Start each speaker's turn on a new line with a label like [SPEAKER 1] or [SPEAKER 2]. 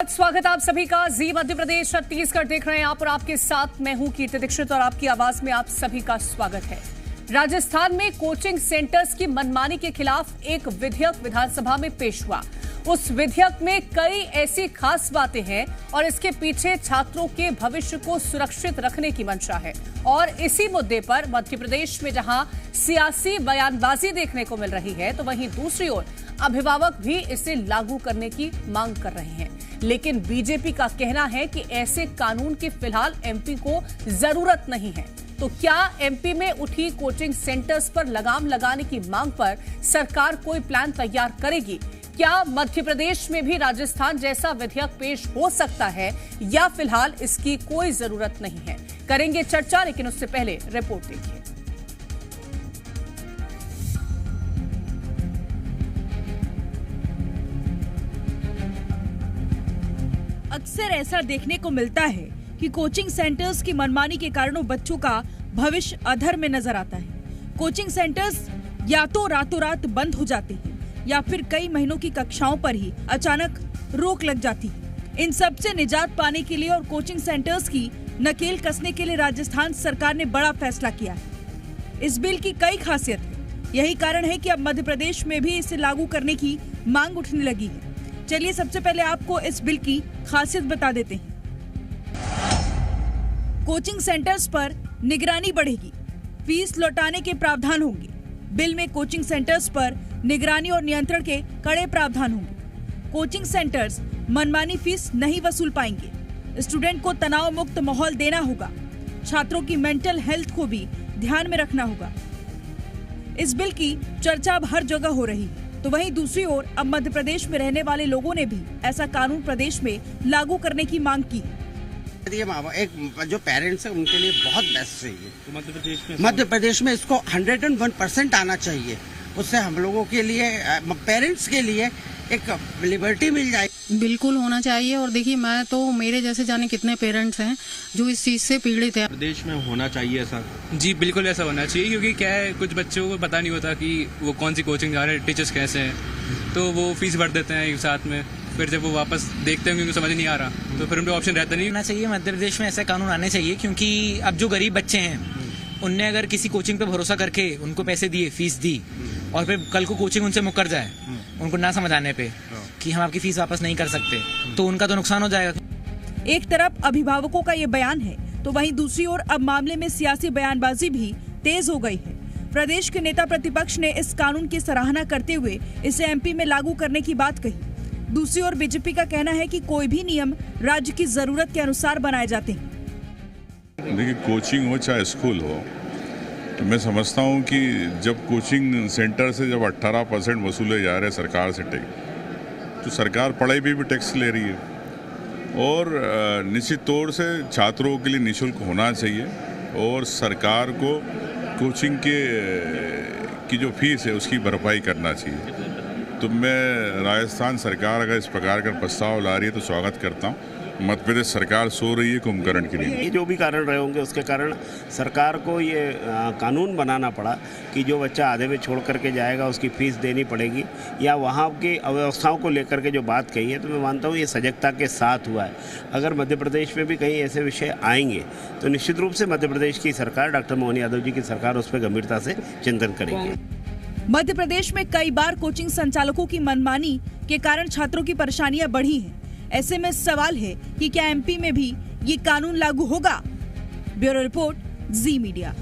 [SPEAKER 1] स्वागत आप सभी का जी मध्य प्रदेश छत्तीसगढ़ देख रहे हैं आप और आपके साथ मैं हूं कीर्ति दीक्षित और आपकी आवाज में आप सभी का स्वागत है। राजस्थान में कोचिंग सेंटर्स की मनमानी के खिलाफ एक विधेयक विधानसभा में पेश हुआ। उस विधेयक में कई ऐसी खास बातें हैं और इसके पीछे छात्रों के भविष्य को सुरक्षित रखने की मंशा है। और इसी मुद्दे पर मध्य प्रदेश में जहां सियासी बयानबाजी देखने को मिल रही है तो वहीं दूसरी ओर अभिभावक भी इसे लागू करने की मांग कर रहे हैं। लेकिन बीजेपी का कहना है कि ऐसे कानून की फिलहाल एमपी को जरूरत नहीं है। तो क्या एमपी में उठी कोचिंग सेंटर्स पर लगाम लगाने की मांग पर सरकार कोई प्लान तैयार करेगी? क्या मध्य प्रदेश में भी राजस्थान जैसा विधेयक पेश हो सकता है या फिलहाल इसकी कोई जरूरत नहीं है? करेंगे चर्चा, लेकिन उससे पहले रिपोर्ट देखिए।
[SPEAKER 2] अक्सर ऐसा देखने को मिलता है कि कोचिंग सेंटर्स की मनमानी के कारणों बच्चों का भविष्य अधर में नजर आता है। कोचिंग सेंटर्स या तो रातों रात बंद हो जाते हैं या फिर कई महीनों की कक्षाओं पर ही अचानक रोक लग जाती है। इन सब से निजात पाने के लिए और कोचिंग सेंटर्स की नकेल कसने के लिए राजस्थान सरकार ने बड़ा फैसला किया है। इस बिल की कई खासियत है। यही कारण है कि अब मध्य प्रदेश में भी इसे लागू करने की मांग उठने लगी है। चलिए सबसे पहले आपको इस बिल की खासियत बता देते हैं। कोचिंग सेंटर्स पर निगरानी बढ़ेगी, फीस लौटाने के प्रावधान होंगे। बिल में कोचिंग सेंटर्स पर निगरानी और नियंत्रण के कड़े प्रावधान होंगे। कोचिंग सेंटर्स मनमानी फीस नहीं वसूल पाएंगे। स्टूडेंट को तनाव मुक्त माहौल देना होगा। छात्रों की मेंटल हेल्थ को भी ध्यान में रखना होगा। इस बिल की चर्चा अब हर जगह हो रही है। तो वहीं दूसरी ओर अब मध्य प्रदेश में रहने वाले लोगों ने भी ऐसा कानून प्रदेश में लागू करने की मांग की है।
[SPEAKER 3] एक जो पेरेंट्स है उनके लिए बहुत बेस्ट चाहिए। तो मध्य प्रदेश में इसको 101% आना चाहिए। उससे हम लोगों के लिए, पेरेंट्स के लिए एक लिबर्टी मिल जाए।
[SPEAKER 4] बिल्कुल होना चाहिए। और देखिए, मैं तो मेरे जैसे जाने कितने पेरेंट्स हैं जो इस चीज से पीड़ित हैं।
[SPEAKER 5] प्रदेश में होना चाहिए ऐसा।
[SPEAKER 6] जी बिल्कुल ऐसा होना चाहिए, क्योंकि क्या है, कुछ बच्चों को पता नहीं होता कि वो कौन सी कोचिंग जा रहे हैं, टीचर्स कैसे हैं, तो वो फीस भर देते हैं एक साथ में। फिर जब वो वापस देखते हैं उनको समझ नहीं आ रहा तो फिर उनको ऑप्शन रहता नहीं।
[SPEAKER 7] होना चाहिए, मध्य प्रदेश में ऐसे कानून आने चाहिए, क्योंकि अब जो गरीब बच्चे हैं उनने अगर किसी कोचिंग पे भरोसा करके उनको पैसे दिए, फीस दी, और फिर कल को कोचिंग उनसे मुकर जाए उनको ना समझ आने पे कि हम आपकी फीस वापस नहीं कर सकते, तो उनका तो नुकसान हो जाएगा।
[SPEAKER 2] एक तरफ अभिभावकों का ये बयान है तो वहीं दूसरी ओर अब मामले में सियासी बयानबाजी भी तेज हो गई है। प्रदेश के नेता प्रतिपक्ष ने इस कानून की सराहना करते हुए इसे एमपी में लागू करने की बात कही। दूसरी ओर बीजेपी का कहना है कि कोई भी नियम राज्य की जरूरत के अनुसार बनाए जाते हैं।
[SPEAKER 8] देखिए, कोचिंग हो चाहे स्कूल हो, तो मैं समझता हूँ कि जब कोचिंग सेंटर से जब 18% वसूले जा रहे हैं सरकार से टैक्स, तो सरकार पढ़ाई पे भी टैक्स ले रही है। और निश्चित तौर से छात्रों के लिए निःशुल्क होना चाहिए और सरकार को कोचिंग की जो फीस है उसकी भरपाई करना चाहिए। तो मैं राजस्थान सरकार अगर इस प्रकार का प्रस्ताव ला रही है तो स्वागत करता हूँ। मध्य प्रदेश सरकार सो रही है कुंभकर्ण के लिए।
[SPEAKER 3] ये जो भी कारण रहे होंगे उसके कारण सरकार को ये कानून बनाना पड़ा कि जो बच्चा आधे में छोड़ करके जाएगा उसकी फीस देनी पड़ेगी, या वहाँ की अव्यवस्थाओं को लेकर के जो बात कही है, तो मैं मानता हूँ ये सजगता के साथ हुआ है। अगर मध्य प्रदेश में भी कहीं ऐसे विषय आएंगे तो निश्चित रूप से मध्य प्रदेश की सरकार, डॉक्टर मोहन यादव जी की सरकार उस पर गंभीरता से चिंतन करेगी।
[SPEAKER 2] मध्य प्रदेश में कई बार कोचिंग संचालकों की मनमानी के कारण छात्रों की परेशानियां बढ़ी हैं। ऐसे में सवाल है कि क्या एमपी में भी ये कानून लागू होगा? ब्यूरो रिपोर्ट, जी मीडिया।